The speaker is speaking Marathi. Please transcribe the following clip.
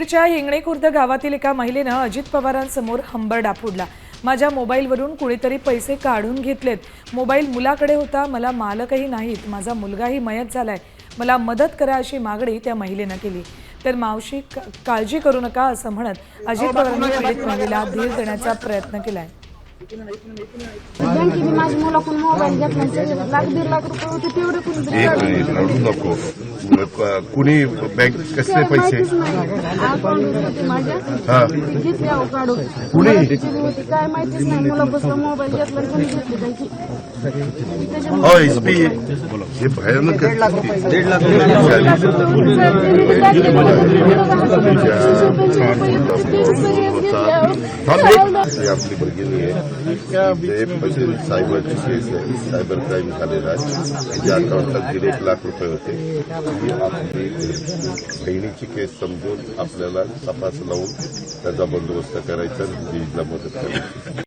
बीडच्या हिंगणे खुर्द गावातील एका महिलेनं अजित पवारांसमोर हंबरडा फोडला। माझ्या मोबाईलवरून कुणीतरी पैसे काढून घेतलेत। मोबाईल मुलाकडे होता, मला मालकही नाहीत, माझा मुलगाही मयत झालाय, मला मदत करा अशी मागणी त्या महिलेनं केली। तर मावशी काळजी करू नका असं म्हणत अजित पवारांनी पीडित महिलेला धीर देण्याचा प्रयत्न केलाय। बँकेने माझ्या मुलाकडून मोबाईल घेतला, 1.5 लाख रुपये होते, तेवढे कुणी एक मिनिट रडू नको। कुणी बँक कसले पैसे माझ्या घेतले अहो काढून कुणी काय माहितीच नाही, मुलापासून मोबाईल घेतला कोणी घेतले त्याची हो एसपी हे भयानक आपली भगिनी आहे पैसे सायबरची केस आहे, सायबर क्राईम झालेला आहे। ज्या अकाउंटला 1.5 लाख रुपये होते, ही आपली बहिणीची केस समजून आपल्याला तपास लावून त्याचा बंदोबस्त करायचा, मदत करायची।